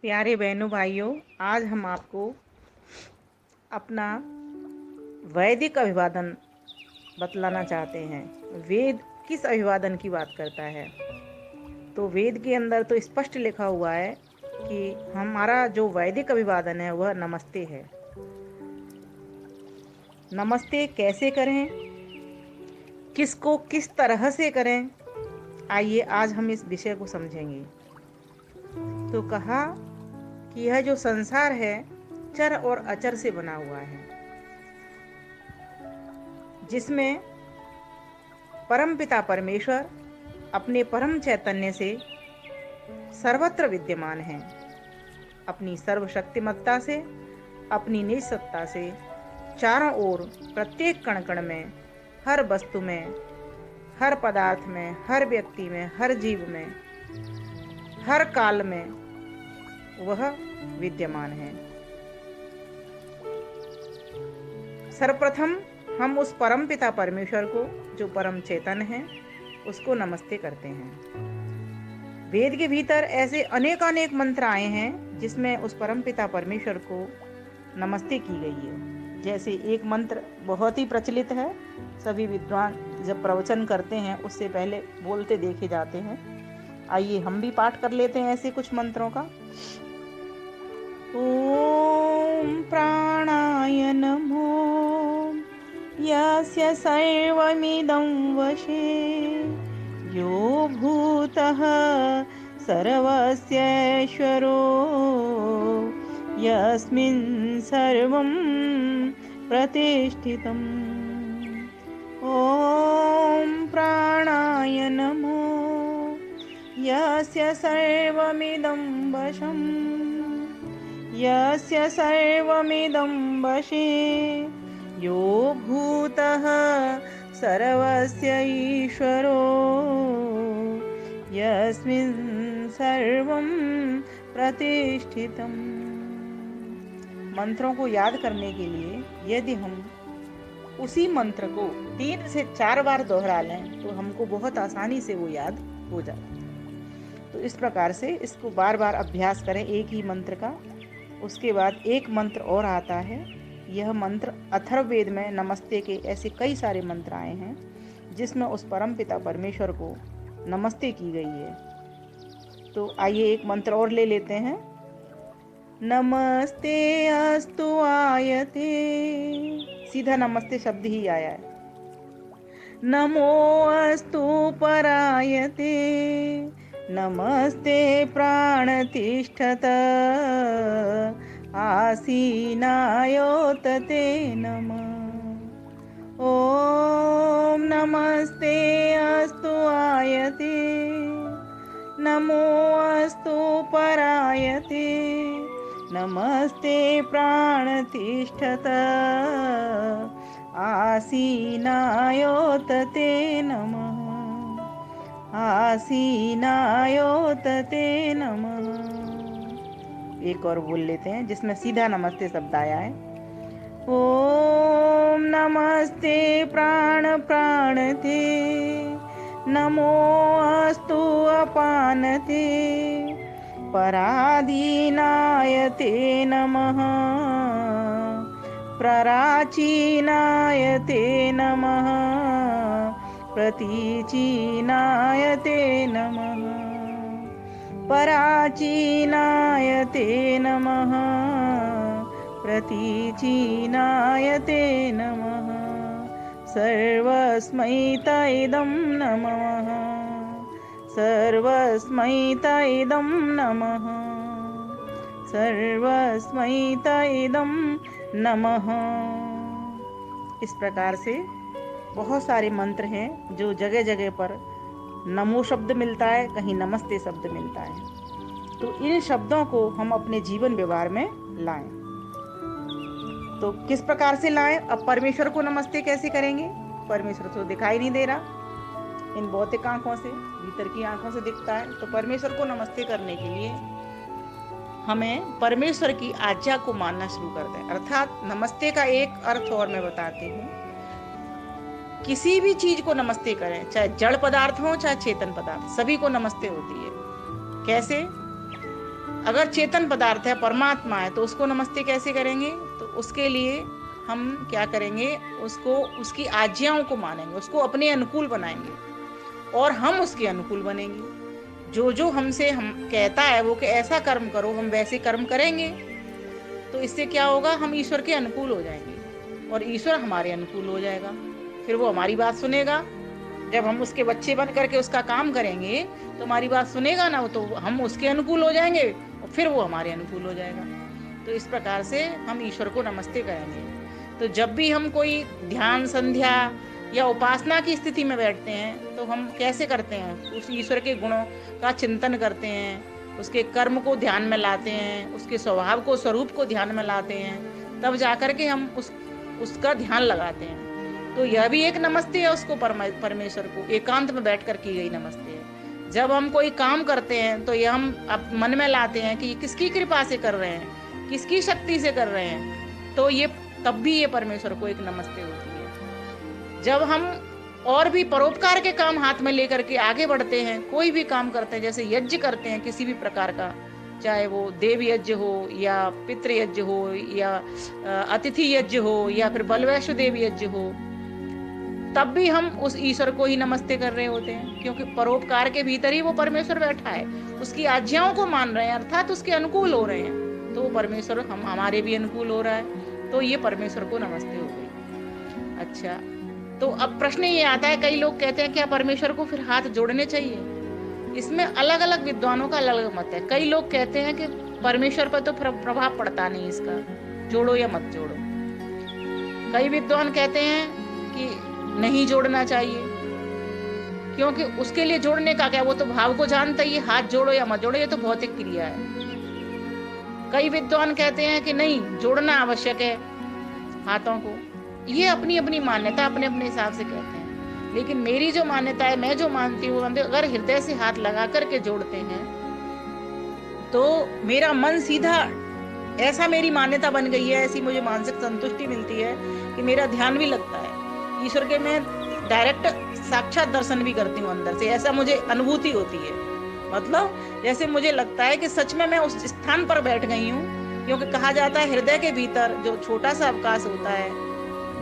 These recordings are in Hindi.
प्यारे बहनों भाइयों, आज हम आपको अपना वैदिक अभिवादन बतलाना चाहते हैं। वेद किस अभिवादन की बात करता है? तो वेद के अंदर तो स्पष्ट लिखा हुआ है कि हमारा जो वैदिक अभिवादन है वह नमस्ते है। नमस्ते कैसे करें, किसको किस तरह से करें, आइए आज हम इस विषय को समझेंगे। तो कहा कि यह जो संसार है चर और अचर से बना हुआ है, जिसमें परमपिता परमेश्वर अपने परम चैतन्य से सर्वत्र विद्यमान है। अपनी सर्वशक्तिमत्ता से, अपनी निज सत्ता से चारों ओर, प्रत्येक कण कण में, हर वस्तु में, हर पदार्थ में, हर व्यक्ति में, हर जीव में, हर काल में वह विद्यमान है। सर्वप्रथम हम उस परम पिता परमेश्वर को, जो परम चेतन है, उसको नमस्ते करते हैं। वेद के भीतर ऐसे अनेक मंत्र आए हैं जिसमें उस परम पिता परमेश्वर को नमस्ते की गई है। जैसे एक मंत्र बहुत ही प्रचलित है, सभी विद्वान जब प्रवचन करते हैं उससे पहले बोलते देखे जाते हैं। आइए हम भी पाठ कर लेते हैं ऐसे कुछ मंत्रों का। ओम प्राणाय नमो यस्य सर्वमिदं वशे यो भूतः सर्वस्यैश्वरो यस्मिन् सर्वं प्रतिष्ठितम्। ॐ प्राणाय नमो यस्य सर्वमिदं वशं यस्य सर्वमिदं वशे यो भूतः सर्वस्य ईश्वरो यस्मिन् सर्वं प्रतिष्ठितम्। मंत्रों को याद करने के लिए यदि हम उसी मंत्र को 3 से 4 बार दोहरा लें तो हमको बहुत आसानी से वो याद हो जाता है। तो इस प्रकार से इसको बार बार अभ्यास करें एक ही मंत्र का। उसके बाद एक मंत्र और आता है, यह मंत्र अथर्ववेद में नमस्ते के ऐसे कई सारे मंत्र आए हैं जिसमें उस परम पिता परमेश्वर को नमस्ते की गई है। तो आइए एक मंत्र और ले लेते हैं। नमस्ते अस्तु आयते, सीधा नमस्ते शब्द ही आया है। नमो अस्तु परायते, नमस्ते प्राणतिष्ठत आसीनायोतते नमः। ॐ नमस्ते अस्तु आयते, नमो अस्तु परायते, नमस्ते प्राणतिष्ठत आसीनायोतते नमः, आसीनायोतते नमः। एक और बोल लेते हैं जिसमें सीधा नमस्ते शब्द आया है। ओम नमस्ते प्राण प्राणते, नमो अस्तु अपानते, पराधीनायते नमः, प्रराचीनायते नमः, प्रतीचीनायते नमः, पराचीनायते नमः, प्रतीचीनायते नमः, सर्वस्मै तैदं नमः, सर्वस्मै तैदं नमः, सर्वस्मै तैदं नमः। इस प्रकार से बहुत सारे मंत्र हैं जो जगह जगह पर नमो शब्द मिलता है, कहीं नमस्ते शब्द मिलता है। तो इन शब्दों को हम अपने जीवन व्यवहार में लाएं। तो किस प्रकार से लाएं? अब परमेश्वर को नमस्ते कैसे करेंगे? परमेश्वर तो दिखाई नहीं दे रहा, इन भौतिक आंखों से, भीतर की आंखों से दिखता है। तो परमेश्वर को नमस्ते करने के लिए हमें परमेश्वर की आज्ञा को मानना शुरू कर दें। अर्थात नमस्ते का एक अर्थ और मैं बताती हूँ। किसी भी चीज को नमस्ते करें, चाहे जड़ पदार्थ हो चाहे चेतन पदार्थ, सभी को नमस्ते होती है। कैसे? अगर चेतन पदार्थ है, परमात्मा है, तो उसको नमस्ते कैसे करेंगे? तो उसके लिए हम क्या करेंगे, उसको, उसकी आज्ञाओं को मानेंगे, उसको अपने अनुकूल बनाएंगे और हम उसके अनुकूल बनेंगे। जो जो हमसे हम कहता है वो कि ऐसा कर्म करो, हम वैसे कर्म करेंगे। तो इससे क्या होगा, हम ईश्वर के अनुकूल हो जाएंगे और ईश्वर हमारे अनुकूल हो जाएगा। फिर वो हमारी बात सुनेगा। जब हम उसके बच्चे बन करके उसका काम करेंगे तो हमारी बात सुनेगा ना, तो हम उसके अनुकूल हो जाएंगे और फिर वो हमारे अनुकूल हो जाएगा। तो इस प्रकार से हम ईश्वर को नमस्ते करेंगे। तो जब भी हम कोई ध्यान, संध्या या उपासना की स्थिति में बैठते हैं तो हम कैसे करते हैं, उस ईश्वर के गुणों का चिंतन करते हैं, उसके कर्म को ध्यान में लाते हैं, उसके स्वभाव को, स्वरूप को ध्यान में लाते हैं, तब जाकर के हम उसका ध्यान लगाते हैं। तो यह भी एक नमस्ते है, उसको परमेश्वर को एकांत में बैठ कर की गई नमस्ते है। जब हम कोई काम करते हैं तो यह हम अब मन में लाते हैं कि ये किसकी कृपा से कर रहे हैं, किसकी शक्ति से कर रहे हैं, तो ये तब भी ये परमेश्वर को एक नमस्ते होती है। जब हम और भी परोपकार के काम हाथ में लेकर के आगे बढ़ते हैं, कोई भी काम करते हैं, जैसे यज्ञ करते हैं किसी भी प्रकार का, चाहे वो देव यज्ञ हो या पितृ यज्ञ हो या अतिथि यज्ञ हो या फिर बलवैष्णो देव यज्ञ हो, तब भी हम उस ईश्वर को ही नमस्ते कर रहे होते हैं, क्योंकि परोपकार के भीतर ही वो परमेश्वर बैठा है, उसकी आज्ञाओं को मान रहे हैं, अर्थात उसके अनुकूल हो रहे हैं, तो वो परमेश्वर हमारे भी अनुकूल हो रहा है, तो ये परमेश्वर को नमस्ते हो गई। अच्छा, तो अब प्रश्न ये आता है, कई लोग कहते हैं क्या परमेश्वर को फिर हाथ जोड़ने चाहिए? इसमें अलग अलग विद्वानों का अलग अलग मत है। कई लोग कहते हैं कि परमेश्वर पर तो प्रभाव पड़ता नहीं इसका, जोड़ो या मत जोड़ो। कई विद्वान कहते हैं कि नहीं जोड़ना चाहिए, क्योंकि उसके लिए जोड़ने का क्या, वो तो भाव को जानता ही है, हाथ जोड़ो या मत जोड़ो ये तो भौतिक क्रिया है। कई विद्वान कहते हैं कि नहीं, जोड़ना आवश्यक है हाथों को। ये अपनी अपनी मान्यता अपने अपने हिसाब से कहते हैं, लेकिन मेरी जो मान्यता है, मैं जो मानती हूँ, अगर हृदय से हाथ लगा करके जोड़ते हैं तो मेरा मन सीधा, ऐसा मेरी मान्यता बन गई है, ऐसी मुझे मानसिक संतुष्टि मिलती है कि मेरा ध्यान भी लगता है ईश्वर के, मैं डायरेक्ट साक्षात दर्शन भी करती हूँ अंदर से, ऐसा मुझे अनुभूति होती है। मतलब जैसे मुझे लगता है कि सच में मैं उस स्थान पर बैठ गई हूँ, क्योंकि कहा जाता है हृदय के भीतर जो छोटा सा अवकाश होता है,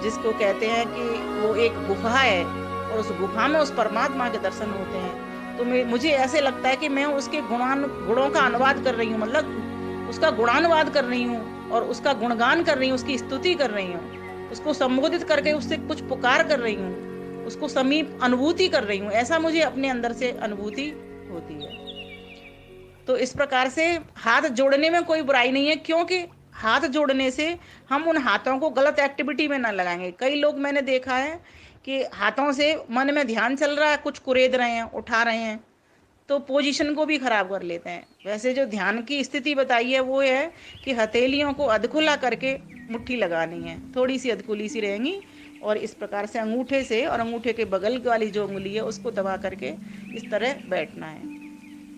जिसको कहते हैं कि वो एक गुफा है, और उस गुफा में उस परमात्मा के दर्शन होते हैं। तो मुझे ऐसे लगता है कि मैं उसके गुणों का अनुवाद कर रही हूँ, मतलब उसका गुणानुवाद कर रही हूँ और उसका गुणगान कर रही हूँ, उसकी स्तुति कर रही हूँ, उसको संबोधित करके उससे कुछ पुकार कर रही हूँ, उसको समीप अनुभूति कर रही हूँ, ऐसा मुझे अपने अंदर से अनुभूति होती है। तो इस प्रकार से हाथ जोड़ने में कोई बुराई नहीं है, क्योंकि हाथ जोड़ने से हम उन हाथों को गलत एक्टिविटी में ना लगाएंगे। कई लोग मैंने देखा है कि हाथों से मन में ध्यान चल रहा है, कुछ कुरेद रहे हैं, उठा रहे हैं, तो पोजीशन को भी खराब कर लेते हैं। वैसे जो ध्यान की स्थिति बताई है वो है कि हथेलियों को अधखुला करके मुट्ठी लगानी है, थोड़ी सी अधखुली सी रहेंगी, और इस प्रकार से अंगूठे से और अंगूठे के बगल वाली जो उंगली है उसको दबा करके इस तरह बैठना है।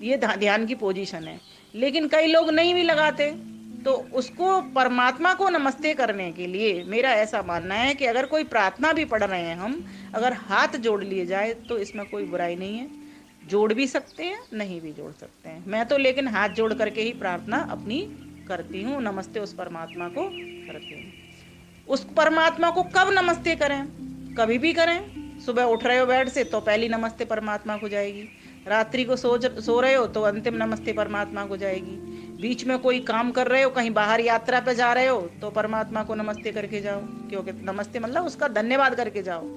ये ध्यान की पोजीशन है। लेकिन कई लोग नहीं भी लगाते, तो उसको परमात्मा को नमस्ते करने के लिए मेरा ऐसा मानना है कि अगर कोई प्रार्थना भी पढ़ रहे हैं हम, अगर हाथ जोड़ लिए जाए तो इसमें कोई बुराई नहीं है। जोड़ भी सकते हैं, नहीं भी जोड़ सकते हैं। मैं तो लेकिन हाथ जोड़ करके ही प्रार्थना अपनी करती हूँ, नमस्ते उस परमात्मा को करती हूँ। उस परमात्मा को कब नमस्ते करें? कभी भी करें। सुबह उठ रहे हो बेड से तो पहली नमस्ते परमात्मा को जाएगी, रात्रि को सो रहे हो तो अंतिम नमस्ते परमात्मा को जाएगी, बीच में कोई काम कर रहे हो, कहीं बाहर यात्रा पे जा रहे हो तो परमात्मा को नमस्ते करके जाओ, क्योंकि नमस्ते मतलब उसका धन्यवाद करके जाओ,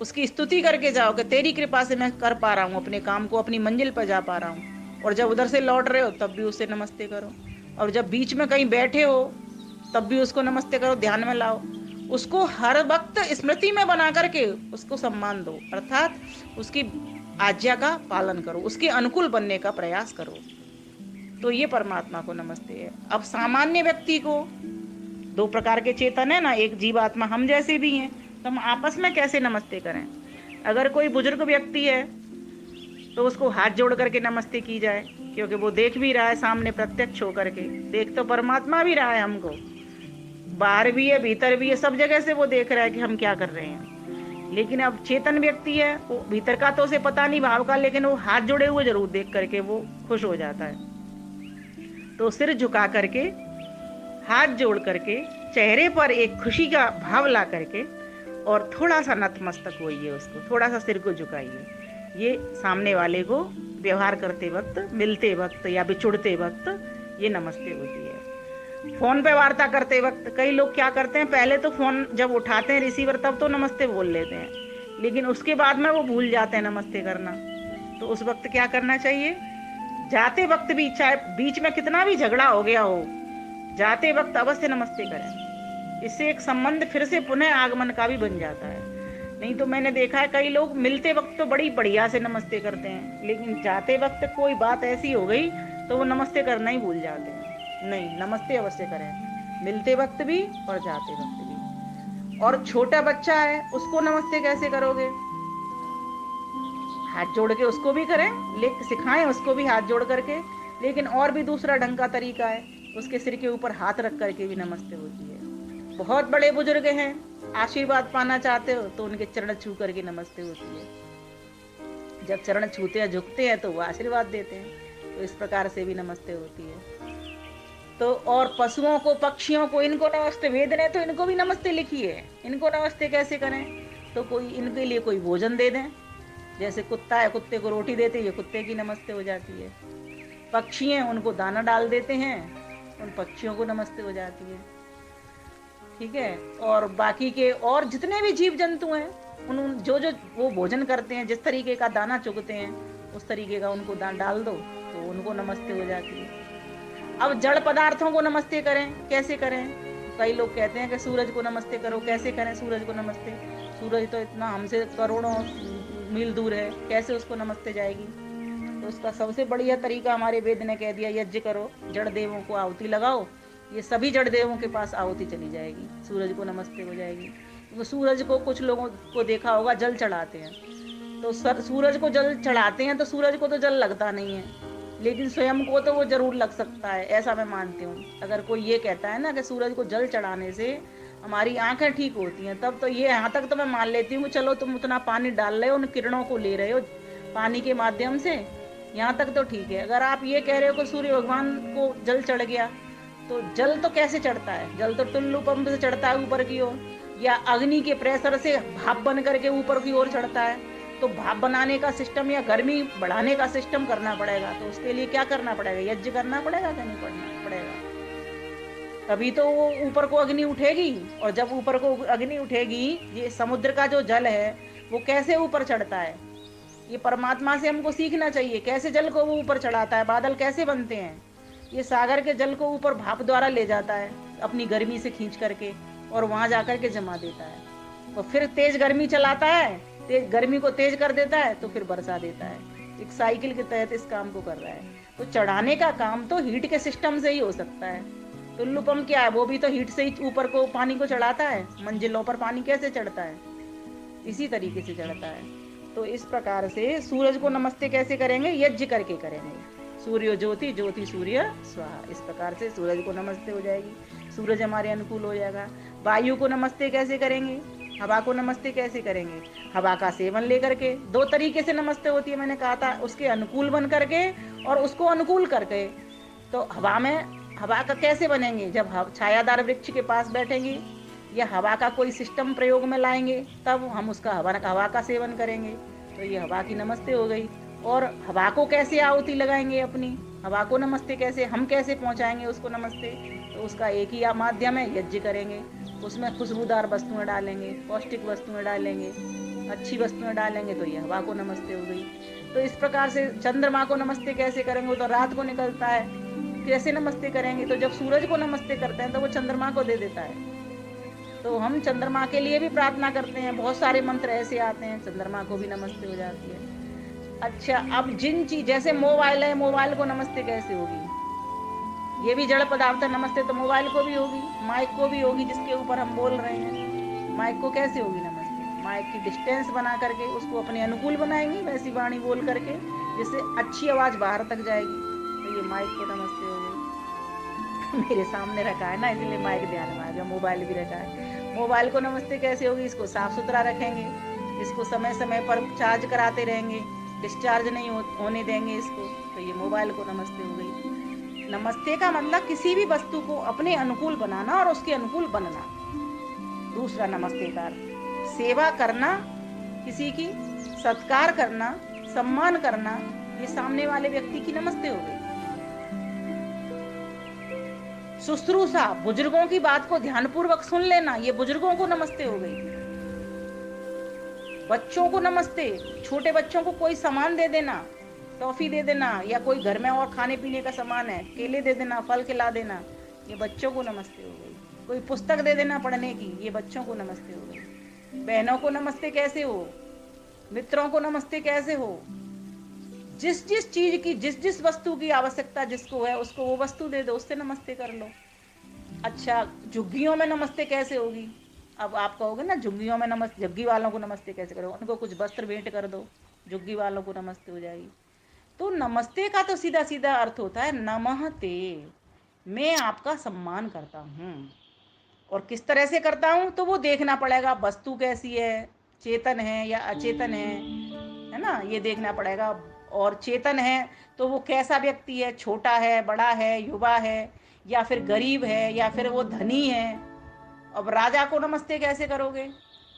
उसकी स्तुति करके जाओ कि तेरी कृपा से मैं कर पा रहा हूँ अपने काम को, अपनी मंजिल पर जा पा रहा हूँ। और जब उधर से लौट रहे हो तब भी उसे नमस्ते करो, और जब बीच में कहीं बैठे हो तब भी उसको नमस्ते करो, ध्यान में लाओ, उसको हर वक्त स्मृति में बना करके उसको सम्मान दो, अर्थात उसकी आज्ञा का पालन करो, उसके अनुकूल बनने का प्रयास करो। तो ये परमात्मा को नमस्ते है। अब सामान्य व्यक्ति को, दो प्रकार के चेतन है ना, एक जीवात्मा, हम जैसे भी हैं, तो हम आपस में कैसे नमस्ते करें? अगर कोई बुजुर्ग व्यक्ति है तो उसको हाथ जोड़ करके नमस्ते की जाए, क्योंकि वो देख भी रहा है सामने प्रत्यक्ष होकर के, देख तो परमात्मा भी रहा है हमको, बाहर भी है भीतर भी है, सब जगह से वो देख रहा है कि हम क्या कर रहे हैं। लेकिन अब चेतन व्यक्ति है, वो भीतर का तो उसे पता नहीं भाव का, लेकिन वो हाथ जोड़े हुए जरूर देख करके वो खुश हो जाता है। तो सिर झुका करके, हाथ जोड़ करके, चेहरे पर एक खुशी का भाव ला करके और थोड़ा सा नतमस्तक होइए, उसको थोड़ा सा सिर को झुकाइए। ये सामने वाले को व्यवहार करते वक्त, मिलते वक्त या बिछुड़ते वक्त ये नमस्ते होती है। फोन पे वार्ता करते वक्त कई लोग क्या करते हैं, पहले तो फोन जब उठाते हैं रिसीवर तब तो नमस्ते बोल लेते हैं, लेकिन उसके बाद में वो भूल जाते हैं नमस्ते करना। तो उस वक्त क्या करना चाहिए, जाते वक्त भी, चाहे बीच में कितना भी झगड़ा हो गया हो, जाते वक्त अवश्य नमस्ते करें। इससे एक संबंध फिर से पुनः आगमन का भी बन जाता है। नहीं तो मैंने देखा है कई लोग मिलते वक्त तो बड़ी बढ़िया से नमस्ते करते हैं, लेकिन जाते वक्त कोई बात ऐसी हो गई तो वो नमस्ते करना ही भूल जाते हैं। नहीं, नमस्ते अवश्य करें, मिलते वक्त भी और जाते वक्त भी। और छोटा बच्चा है, उसको नमस्ते कैसे करोगे, हाथ जोड़ के उसको भी करें, लेकिन सिखाएं उसको भी हाथ जोड़ करके। लेकिन और भी दूसरा ढंग का तरीका है, उसके सिर के ऊपर हाथ रख करके भी नमस्ते होती है। बहुत बड़े बुजुर्ग हैं, आशीर्वाद पाना चाहते हो तो उनके चरण छू करके नमस्ते होती है। जब चरण छूते हैं, झुकते हैं, तो वो आशीर्वाद देते हैं। तो इस प्रकार से भी नमस्ते होती है। तो और पशुओं को, पक्षियों को, इनको नमस्ते, वेद ने तो इनको भी नमस्ते लिखी है। इनको नमस्ते कैसे करें, तो कोई इनके लिए कोई भोजन दे दें, जैसे कुत्ता है, कुत्ते को रोटी देते हैं, ये कुत्ते की नमस्ते हो जाती है। पक्षी हैं, उनको दाना डाल देते हैं, उन पक्षियों को नमस्ते हो जाती है। ठीक है। और बाकी के और जितने भी जीव जंतु हैं, उन जो जो वो भोजन करते हैं, जिस तरीके का दाना चुगते हैं, उस तरीके का उनको डाल दो तो उनको नमस्ते हो जाती है। अब जड़ पदार्थों को नमस्ते करें, कैसे करें, कई लोग कहते हैं कि सूरज को नमस्ते करो। कैसे करें सूरज को नमस्ते, सूरज तो इतना हमसे करोड़ों मील दूर है, कैसे उसको नमस्ते जाएगी। तो उसका सबसे बढ़िया तरीका हमारे वेद ने कह दिया, यज्ञ करो, जड़ देवों को आहुति लगाओ, ये सभी जड़ देवों के पास आहुति चली जाएगी, सूरज को नमस्ते हो जाएगी। तो सूरज को कुछ लोगों को देखा होगा जल चढ़ाते हैं, तो सूरज को जल चढ़ाते हैं तो सूरज को तो जल लगता नहीं है, लेकिन स्वयं को तो वो जरूर लग सकता है, ऐसा मैं मानती हूँ। अगर कोई ये कहता है ना कि सूरज को जल चढ़ाने से हमारी आंखें ठीक होती हैं, तब तो ये यहाँ तक तो मैं मान लेती हूँ, चलो तुम उतना पानी डाल रहे हो, उन किरणों को ले रहे हो पानी के माध्यम से, यहाँ तक तो ठीक है। अगर आप ये कह रहे हो कि सूर्य भगवान को जल चढ़ गया, तो जल तो कैसे चढ़ता है, जल तो टुल्लू पंप से चढ़ता है ऊपर की ओर, या अग्नि के प्रेशर से भाप बन करके ऊपर की ओर चढ़ता है। तो भाप बनाने का सिस्टम या गर्मी बढ़ाने का सिस्टम करना पड़ेगा, तो उसके लिए क्या करना पड़ेगा, यज्ञ करना पड़ेगा कि नहीं पड़ेगा, तभी तो वो ऊपर को अग्नि उठेगी। और जब ऊपर को अग्नि उठेगी, ये समुद्र का जो जल है वो कैसे ऊपर चढ़ता है, ये परमात्मा से हमको सीखना चाहिए, कैसे जल को वो ऊपर चढ़ाता है, बादल कैसे बनते हैं, ये सागर के जल को ऊपर भाप द्वारा ले जाता है अपनी गर्मी से खींच करके, और वहां जाकर के जमा देता है, और फिर तेज गर्मी चलाता है, तेज गर्मी को तेज कर देता है, तो फिर बरसा देता है। एक साइकिल के तहत इस काम को कर रहा है। तो चढ़ाने का काम तो हीट के सिस्टम से ही हो सकता है। टुल्लू पंप क्या है, वो भी तो हीट से ही ऊपर को पानी को चढ़ाता है, मंजिलों पर पानी कैसे चढ़ता है, इसी तरीके से चढ़ता है। तो इस प्रकार से सूरज को नमस्ते कैसे करेंगे, यज्ञ करके करेंगे, सूर्य ज्योति, ज्योति सूर्य स्वाहा, इस प्रकार से सूरज को नमस्ते हो जाएगी, सूरज हमारे अनुकूल हो जाएगा। वायु को नमस्ते कैसे करेंगे, हवा को नमस्ते कैसे करेंगे, हवा का सेवन लेकर के, दो तरीके से नमस्ते होती है, मैंने कहा था, उसके अनुकूल बन करके और उसको अनुकूल करके। तो हवा में, हवा का कैसे बनेंगे, जब छायादार वृक्ष के पास बैठेंगे या हवा का कोई सिस्टम प्रयोग में लाएंगे, तब हम उसका हवा का सेवन करेंगे, तो ये हवा की नमस्ते हो गई। और हवा को कैसे आहुति लगाएंगे, अपनी हवा को नमस्ते कैसे, हम कैसे पहुंचाएंगे उसको नमस्ते, तो उसका एक ही माध्यम है, यज्ञ करेंगे, उसमें खुशबूदार वस्तुएं डालेंगे, पौष्टिक वस्तुएं डालेंगे, अच्छी वस्तुएं डालेंगे, तो ये हवा को नमस्ते हो गई। तो इस प्रकार से चंद्रमा को नमस्ते कैसे करेंगे, तो रात को निकलता है, कैसे नमस्ते करेंगे, तो जब सूरज को नमस्ते करते हैं तो वो चंद्रमा को दे देता है, तो हम चंद्रमा के लिए भी प्रार्थना करते हैं, बहुत सारे मंत्र ऐसे आते हैं, चंद्रमा को भी नमस्ते हो जाती है। अच्छा, अब जिन चीज, जैसे मोबाइल है, मोबाइल को नमस्ते कैसे होगी, ये भी जड़ पदार्थ है, नमस्ते तो मोबाइल को भी होगी, माइक को भी होगी, जिसके ऊपर हम बोल रहे हैं, माइक को कैसे होगी नमस्ते, माइक की डिस्टेंस बना करके उसको अपने अनुकूल बनाएंगे, वैसी वाणी बोल करके जिससे अच्छी आवाज बाहर तक जाएगी, तो ये माइक को नमस्ते हो गई। मेरे सामने रखा है ना, इसलिए माइक ध्यान में आ गया, मोबाइल भी रखा है। मोबाइल को नमस्ते कैसे होगी, इसको साफ सुथरा रखेंगे, इसको समय समय पर चार्ज कराते रहेंगे, डिस्चार्ज नहीं होने देंगे इसको, तो ये मोबाइल को नमस्ते हो गई। नमस्ते का मतलब किसी भी वस्तु को अपने अनुकूल बनाना और उसके अनुकूल बनना। दूसरा नमस्ते का अर्थ सेवा करना, किसी की सत्कार करना, सम्मान करना, ये सामने वाले व्यक्ति की नमस्ते हो गई। शुश्रूषा, बुजुर्गों की बात को ध्यानपूर्वक सुन लेना, ये बुजुर्गों को नमस्ते हो गई। बच्चों को नमस्ते, छोटे बच्चों को कोई सामान दे देना, टॉफी दे देना, या कोई घर में और खाने पीने का सामान है, केले दे देना, फल खिला देना, ये बच्चों को नमस्ते हो गई। कोई पुस्तक दे देना पढ़ने की, ये बच्चों को नमस्ते हो गई। बहनों को नमस्ते कैसे हो, मित्रों को नमस्ते कैसे हो, जिस जिस चीज की, जिस जिस वस्तु की आवश्यकता जिसको है उसको वो वस्तु दे दो, उससे नमस्ते कर लो। अच्छा, झुग्गियों में नमस्ते कैसे होगी? अब आप कहोगे ना झुग्गियों में नमस्ते, झुग्गी वालों को नमस्ते कैसे करो? उनको कुछ वस्त्र भेंट कर दो, झुग्गी वालों को नमस्ते हो जाएगी। तो नमस्ते का तो सीधा सीधा अर्थ होता है नमस्ते, मैं आपका सम्मान करता हूँ। और किस तरह से करता हूँ तो वो देखना पड़ेगा, वस्तु कैसी है, चेतन है या अचेतन है ना, ये देखना पड़ेगा। और चेतन है तो वो कैसा व्यक्ति है, छोटा है, बड़ा है, युवा है, या फिर गरीब है, या फिर वो धनी है। अब राजा को नमस्ते कैसे करोगे?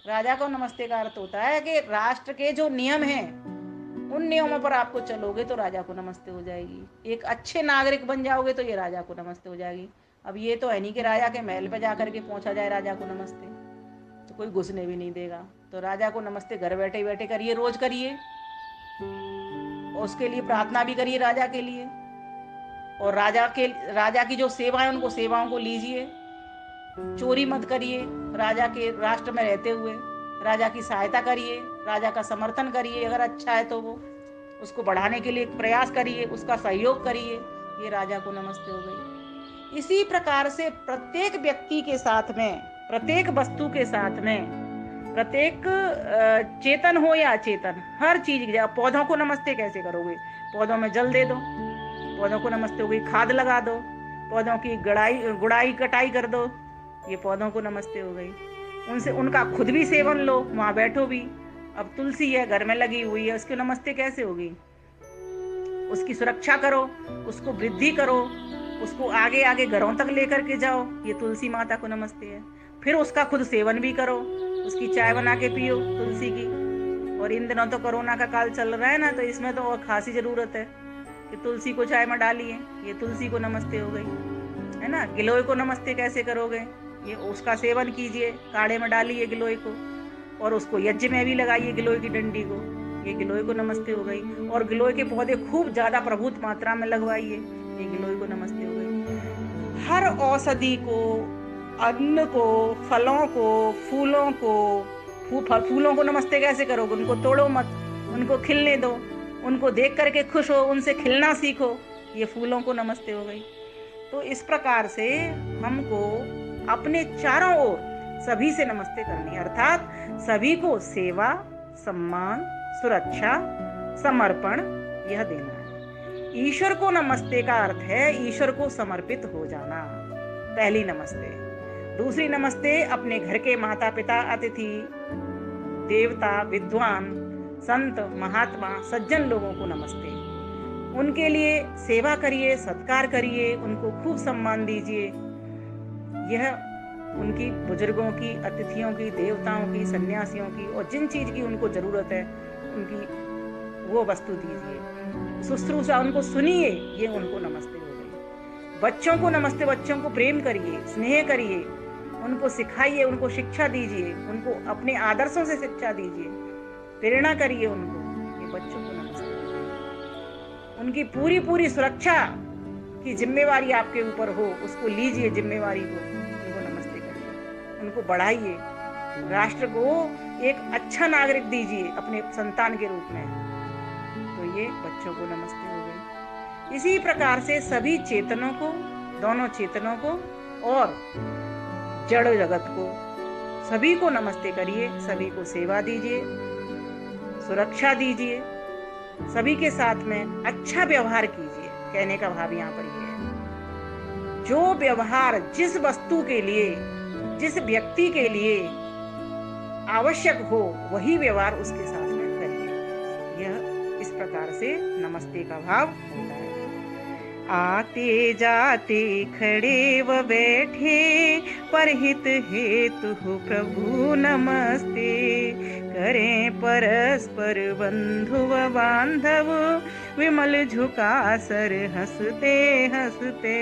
राजा को नमस्ते का अर्थ होता है कि राष्ट्र के जो नियम हैं उन नियमों पर आपको चलोगे तो राजा को नमस्ते हो जाएगी। एक अच्छे नागरिक बन जाओगे तो ये राजा को नमस्ते हो जाएगी। अब ये तो है नहीं कि राजा के महल पे जाकर के पहुंचा जाए राजा को नमस्ते, तो कोई घुसने भी नहीं देगा। तो राजा को नमस्ते घर बैठे बैठे करिए, रोज करिए, उसके लिए प्रार्थना भी करिए राजा के लिए। और राजा की जो सेवाएं, उनको सेवाओं को लीजिए, चोरी मत करिए, राजा के राष्ट्र में रहते हुए राजा की सहायता करिए, राजा का समर्थन करिए, अगर अच्छा है तो वो उसको बढ़ाने के लिए प्रयास करिए, उसका सहयोग करिए, ये राजा को नमस्ते हो गई। इसी प्रकार से प्रत्येक व्यक्ति के साथ में, प्रत्येक वस्तु के साथ में, प्रत्येक चेतन हो या अचेतन, हर चीज, पौधों को नमस्ते कैसे करोगे? पौधों में जल दे दो, पौधों को नमस्ते हो गई। खाद लगा दो, पौधों की गुड़ाई कटाई कर दो, ये पौधों को नमस्ते हो गई। उनसे उनका खुद भी सेवन लो, वहां बैठो भी। अब तुलसी है, घर में लगी हुई है, उसकी नमस्ते कैसे होगी? उसकी सुरक्षा करो, उसको वृद्धि करो, उसको आगे आगे घरों तक लेकर के जाओ, ये तुलसी माता को नमस्ते है। फिर उसका खुद सेवन भी करो, उसकी चाय बना के पियो तुलसी की। और इन दिनों तो कोरोना का काल चल रहा है ना, तो इसमें तो और खासी जरूरत है कि तुलसी को चाय में डालिए, ये तुलसी को नमस्ते हो गई, है ना। गिलोय को नमस्ते कैसे करोगे? ये उसका सेवन कीजिए, काढ़े में डालिए गिलोय को, और उसको यज्ञ में भी लगाइए गिलोय की डंडी को, ये गिलोय को नमस्ते हो गई। और गिलोय के पौधे खूब ज्यादा प्रभुत मात्रा में लगवाइए, ये गिलोय को नमस्ते हो गई। हर औषधि को, अन्न को, फलों को, फूलों को, फूलों को नमस्ते कैसे करोगे? उनको तोड़ो मत, उनको खिलने दो, उनको देख करके खुश हो, उनसे खिलना सीखो, ये फूलों को नमस्ते हो गई। तो इस प्रकार से हमको अपने चारों ओर सभी से नमस्ते करनी, अर्थात सभी को सेवा, सम्मान, सुरक्षा, समर्पण यह देना है। ईश्वर को नमस्ते का अर्थ है ईश्वर को समर्पित हो जाना, पहली नमस्ते। दूसरी नमस्ते अपने घर के माता पिता, अतिथि, देवता, विद्वान, संत, महात्मा, सज्जन लोगों को नमस्ते। उनके लिए सेवा करिए, सत्कार करिए, उनको खूब सम्मान दीजिए। यह उनकी, बुजुर्गों की, अतिथियों की, देवताओं की, सन्यासियों की, और जिन चीज की उनको जरूरत है उनकी वो वस्तु दीजिए। शुश्रूषा, उनको सुनिए, ये उनको नमस्ते हो गई। बच्चों को नमस्ते, बच्चों को प्रेम करिए, स्नेह करिए, उनको सिखाइए, उनको शिक्षा दीजिए, उनको अपने आदर्शों से शिक्षा दीजिए, प्रेरणा करिए उनको, ये बच्चों को नमस्ते हो गई। उनकी पूरी पूरी सुरक्षा की जिम्मेवारी आपके ऊपर हो, उसको लीजिए जिम्मेवारी को, उनको नमस्ते करिए, उनको बढ़ाइए, राष्ट्र को एक अच्छा नागरिक दीजिए अपने संतान के रूप में, तो ये बच्चों को नमस्ते हो गई। इसी प्रकार से सभी चेतनों को, दोनों चेतनों को और जड़ जगत को, सभी को नमस्ते करिए, सभी को सेवा दीजिए, सुरक्षा दीजिए, सभी के साथ में अच्छा व्यवहार कीजिए। कहने का भाव यहाँ पर यह है, जो व्यवहार जिस वस्तु के लिए, जिस व्यक्ति के लिए आवश्यक हो, वही व्यवहार उसके साथ में करिए। यह इस प्रकार से नमस्ते का भाव होता है। आते जाते खड़े व बैठे, परहित हेतु प्रभु नमस्ते। करें परस्पर बंधु व बांधव, विमल झुका सर हंसते हंसते,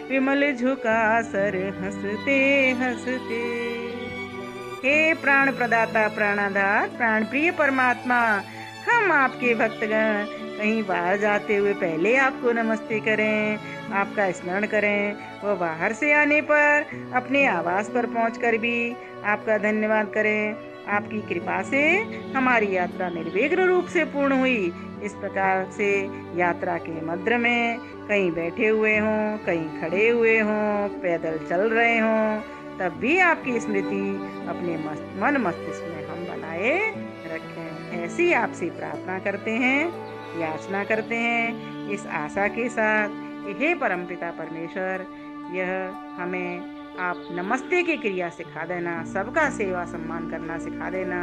विमल झुका सर हंसते हंसते। हे प्राण प्रदाता प्राणाधार प्राण प्रिय परमात्मा, हम आपके भक्तगण कहीं बाहर जाते हुए पहले आपको नमस्ते करें, आपका स्मरण करें, वो बाहर से आने पर अपने आवास पर पहुंचकर भी आपका धन्यवाद करें। आपकी कृपा से हमारी यात्रा निर्विघ्न रूप से पूर्ण हुई। इस प्रकार से यात्रा के मध्य में कहीं बैठे हुए हों, कहीं खड़े हुए हों, पैदल चल रहे हों, तब भी आपकी स्मृति अपने मन मस्तिष्क में हम बनाए रखें। ऐसी आपसे प्रार्थना करते हैं, याचना करते हैं, इस आशा के साथ कि हे परमपिता परमेश्वर, यह हमें आप नमस्ते की क्रिया सिखा देना, सबका सेवा सम्मान करना सिखा देना,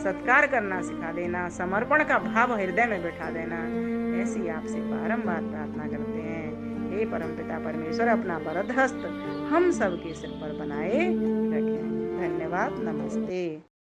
सत्कार करना सिखा देना, समर्पण का भाव हृदय में बैठा देना। ऐसी आपसे बारंबार प्रार्थना करते हैं। हे परमपिता परमेश्वर, अपना वरद हस्त हम सबके सिर पर बनाए रखें। धन्यवाद। नमस्ते।